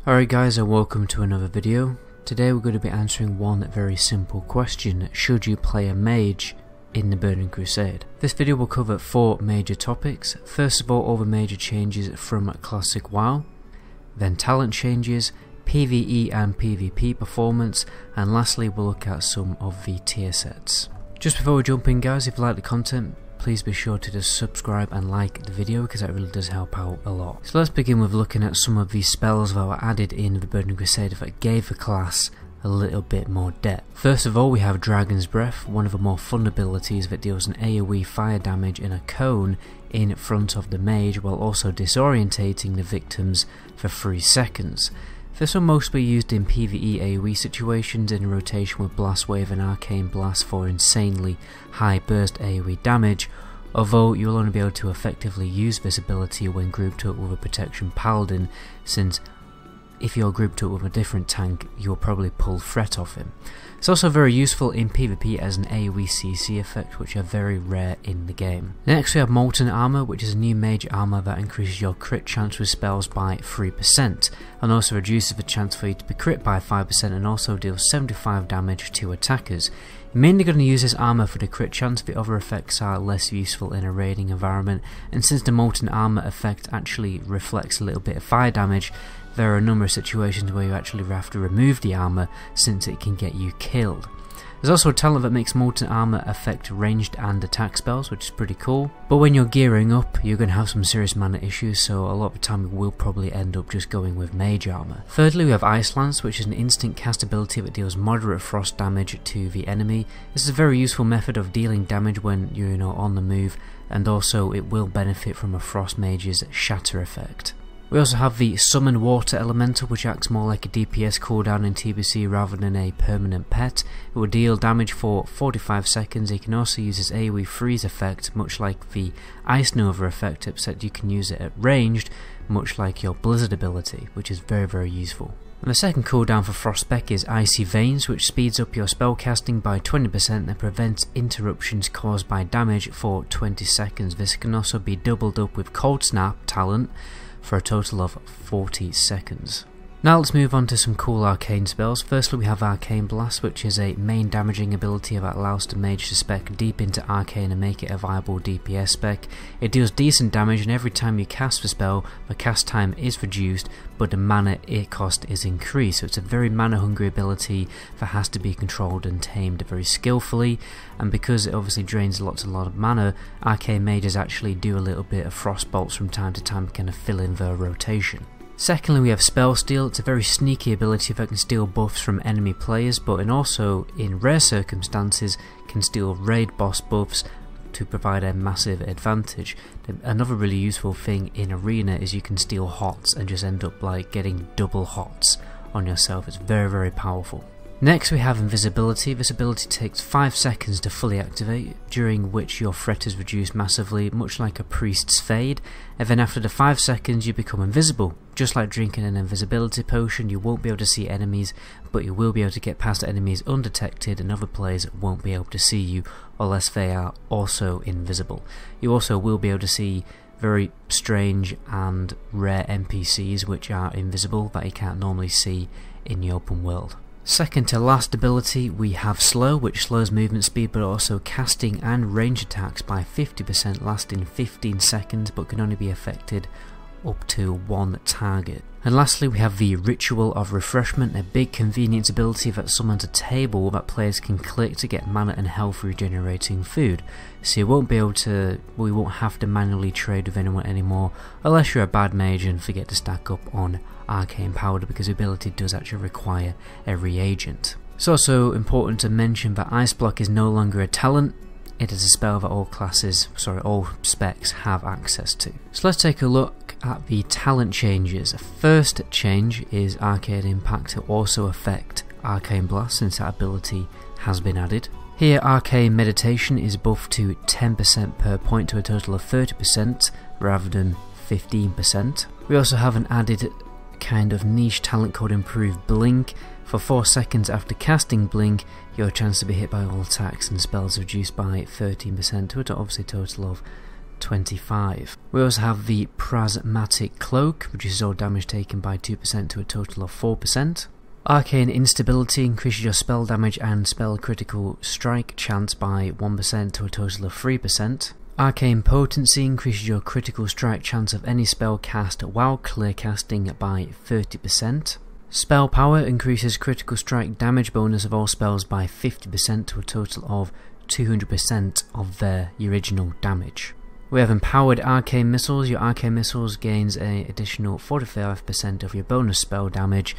Alright guys, and welcome to another video. Today we're going to be answering one very simple question: should you play a mage in the Burning Crusade? This video will cover 4 major topics. First of all the major changes from Classic WoW, then talent changes, PvE and PvP performance, and lastly we'll look at some of the tier sets. Just before we jump in guys, if you like the content, please be sure to just subscribe and like the video because that really does help out a lot. So let's begin with looking at some of these spells that were added in the Burning Crusade that gave the class a little bit more depth. First of all, we have Dragon's Breath, one of the more fun abilities that deals an AoE fire damage in a cone in front of the mage while also disorientating the victims for 3 seconds. This will mostly be used in PvE AoE situations in rotation with Blast Wave and Arcane Blast for insanely high burst AoE damage, although you will only be able to effectively use this ability when grouped up with a Protection Paladin, since if you're grouped up with a different tank you'll probably pull threat off him. It's also very useful in PvP as an AoE CC effect, which are very rare in the game. Next we have Molten Armor, which is a new mage armor that increases your crit chance with spells by 3% and also reduces the chance for you to be crit by 5% and also deals 75 damage to attackers. You're mainly going to use this armor for the crit chance. The other effects are less useful in a raiding environment, and since the Molten Armor effect actually reflects a little bit of fire damage, there are a number of situations where you actually have to remove the armor since it can get you killed. There's also a talent that makes Molten Armor affect ranged and attack spells, which is pretty cool, but when you're gearing up you're going to have some serious mana issues, so a lot of the time you will probably end up just going with Mage Armor. Thirdly we have Ice Lance, which is an instant cast ability that deals moderate frost damage to the enemy. This is a very useful method of dealing damage when you're on the move, and also it will benefit from a Frost Mage's Shatter effect. We also have the Summon Water Elemental, which acts more like a DPS cooldown in TBC rather than a permanent pet. It will deal damage for 45 seconds. You can also use its AoE freeze effect, much like the Ice Nova effect, except you can use it at ranged, much like your Blizzard ability, which is very useful. And the second cooldown for Frostspec is Icy Veins, which speeds up your spellcasting by 20% and prevents interruptions caused by damage for 20 seconds. This can also be doubled up with Cold Snap talent for a total of 40 seconds. Now let's move on to some cool arcane spells. Firstly we have Arcane Blast, which is a main damaging ability that allows the mage to spec deep into arcane and make it a viable DPS spec. It deals decent damage, and every time you cast the spell the cast time is reduced but the mana it cost is increased, so it's a very mana hungry ability that has to be controlled and tamed very skillfully, and because it obviously drains a lot of mana, arcane mages actually do a little bit of frost bolts from time to time to kind of fill in their rotation. Secondly we have Spell Steal. It's a very sneaky ability that can steal buffs from enemy players, but also in rare circumstances can steal raid boss buffs to provide a massive advantage. Another really useful thing in arena is you can steal hots and just end up like getting double hots on yourself. It's very powerful. Next we have Invisibility. This ability takes 5 seconds to fully activate, during which your threat is reduced massively, much like a Priest's Fade, and then after the 5 seconds you become invisible. Just like drinking an invisibility potion, you won't be able to see enemies, but you will be able to get past enemies undetected and other players won't be able to see you unless they are also invisible. You also will be able to see very strange and rare NPCs which are invisible that you can't normally see in the open world. Second to last ability we have Slow, which slows movement speed but also casting and range attacks by 50%, lasting 15 seconds but can only be affected up to 1 target. And lastly we have the Ritual of Refreshment, a big convenience ability that summons a table that players can click to get mana and health regenerating food. So you won't be able to, we won't have to manually trade with anyone anymore unless you're a bad mage and forget to stack up on Arcane Powder, because the ability does actually require a reagent. It's also important to mention that Ice Block is no longer a talent. It is a spell that all specs have access to. So let's take a look at the talent changes. First change is Arcade Impact to also affect Arcane Blast, since that ability has been added. Here Arcane Meditation is buffed to 10% per point to a total of 30% rather than 15%. We also have an added kind of niche talent called Improved Blink. For 4 seconds after casting Blink, your chance to be hit by all attacks and spells reduced by 13% to obviously a total of 25. We also have the Prismatic Cloak, reduces all damage taken by 2% to a total of 4%. Arcane Instability increases your spell damage and spell critical strike chance by 1% to a total of 3%. Arcane Potency increases your critical strike chance of any spell cast while clear casting by 30%. Spell Power increases critical strike damage bonus of all spells by 50% to a total of 200% of their original damage. We have Empowered Arcane Missiles. Your Arcane Missiles gains an additional 45% of your bonus spell damage,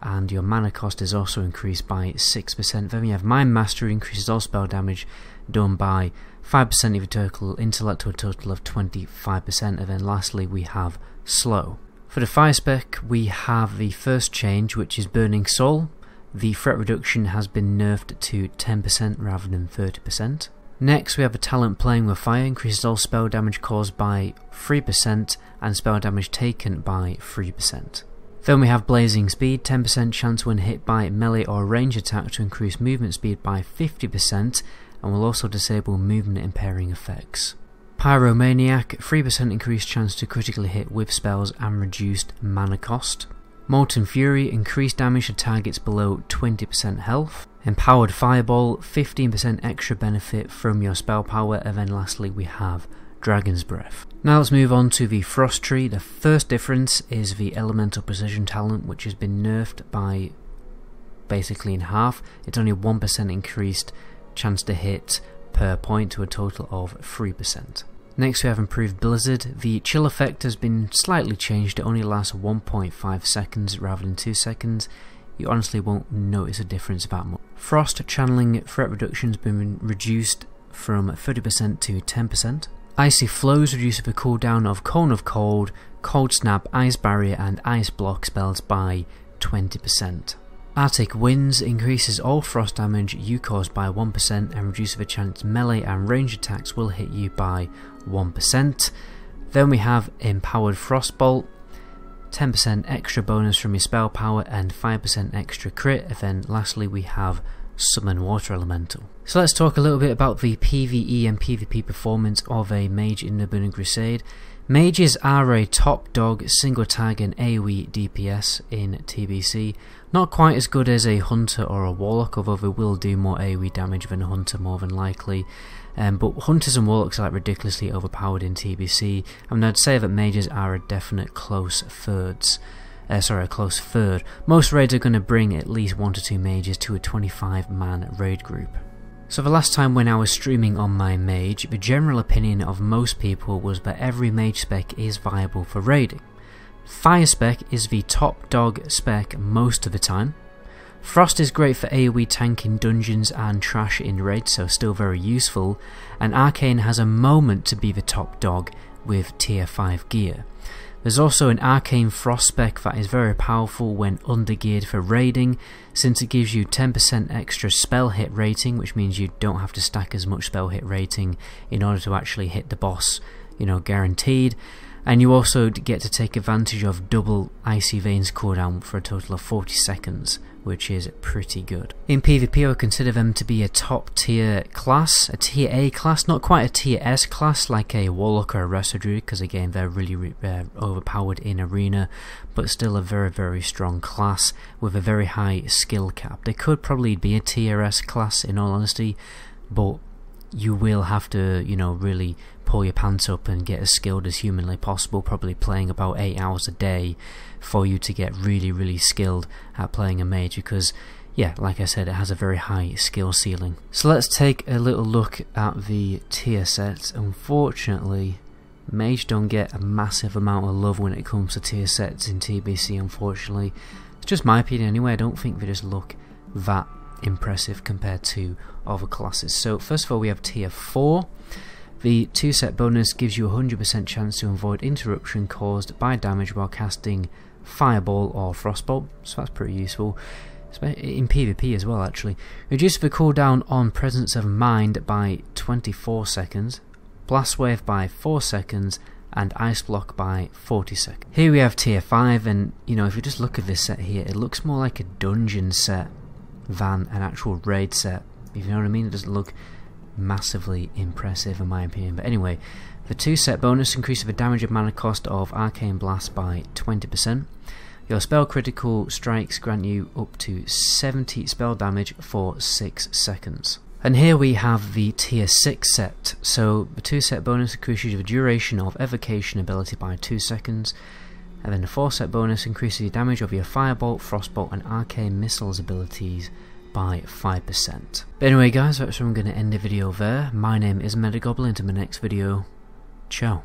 and your mana cost is also increased by 6%. Then we have Mind Mastery, increases all spell damage done by 5% of your total intellect to a total of 25%. And then lastly we have Slow. For the fire spec we have the first change, which is Burning Soul. The threat reduction has been nerfed to 10% rather than 30%. Next we have a talent Playing with Fire, increases all spell damage caused by 3% and spell damage taken by 3%. Then we have Blazing Speed, 10% chance when hit by melee or range attack to increase movement speed by 50%, and will also disable movement impairing effects. Pyromaniac, 3% increased chance to critically hit with spells and reduced mana cost. Molten Fury, increased damage to targets below 20% health. Empowered Fireball, 15% extra benefit from your spell power. And then lastly we have Dragon's Breath. Now let's move on to the Frost Tree. The first difference is the Elemental Precision talent, which has been nerfed by basically in half. It's only 1% increased chance to hit per point to a total of 3%. Next we have Improved Blizzard. The chill effect has been slightly changed. It only lasts 1.5 seconds rather than 2 seconds. You honestly won't notice a difference that much. Frost Channeling threat reduction has been reduced from 30% to 10%. Icy Flows reduces the cooldown of Cone of Cold, Cold Snap, Ice Barrier and Ice Block spells by 20%. Arctic Winds increases all frost damage you cause by 1% and reduces the chance melee and range attacks will hit you by 1%. Then we have Empowered Frostbolt, 10% extra bonus from your spell power and 5% extra crit. And then lastly we have Summon Water Elemental. So let's talk a little bit about the PvE and PvP performance of a Mage in the Burning Crusade. Mages are a top dog single target AoE DPS in TBC. Not quite as good as a Hunter or a Warlock, although they will do more AoE damage than a Hunter more than likely. But Hunters and Warlocks are like ridiculously overpowered in TBC, and I'd say that Mages are a definite close third. Most raids are going to bring at least 1 to 2 Mages to a 25-man raid group. So the last time when I was streaming on my Mage, the general opinion of most people was that every Mage spec is viable for raiding. Fire spec is the top dog spec most of the time. Frost is great for AoE tank in dungeons and trash in raids, so still very useful, and Arcane has a moment to be the top dog with tier 5 gear. There's also an Arcane Frost spec that is very powerful when undergeared for raiding, since it gives you 10% extra spell hit rating, which means you don't have to stack as much spell hit rating in order to actually hit the boss, guaranteed. And you also get to take advantage of double Icy Veins cooldown for a total of 40 seconds, which is pretty good. In PvP I would consider them to be a top tier class, a tier A class, not quite a tier S class like a Warlock or a Resto Druid, because again they're really overpowered in arena, but still a very, very strong class with a very high skill cap. They could probably be a tier S class in all honesty, but you will have to, really pull your pants up and get as skilled as humanly possible, probably playing about 8 hours a day for you to get really, really skilled at playing a Mage, because yeah, like I said, it has a very high skill ceiling. So let's take a little look at the tier sets. Unfortunately, Mage don't get a massive amount of love when it comes to tier sets in TBC, unfortunately. It's just my opinion anyway. I don't think they just look that impressive compared to other classes. So first of all we have tier 4. The 2 set bonus gives you a 100% chance to avoid interruption caused by damage while casting Fireball or Frostbolt, so that's pretty useful in PvP as well actually. Reduce the cooldown on Presence of Mind by 24 seconds, Blast Wave by 4 seconds and Ice Block by 40 seconds. Here we have tier 5, and if you just look at this set here, it looks more like a dungeon set than an actual raid set, if you know what I mean. It doesn't look massively impressive in my opinion, but anyway, The 2 set bonus increases the damage and mana cost of Arcane Blast by 20%. Your spell critical strikes grant you up to 70 spell damage for 6 seconds. And here we have the tier 6 set. So the 2 set bonus increases the duration of Evocation ability by 2 seconds. And then the 4 set bonus increases the damage of your Firebolt, Frostbolt and Arcane Missiles abilities by 5%. But anyway guys, that's where I'm going to end the video there. My name is Medigoblin. Until my next video, ciao.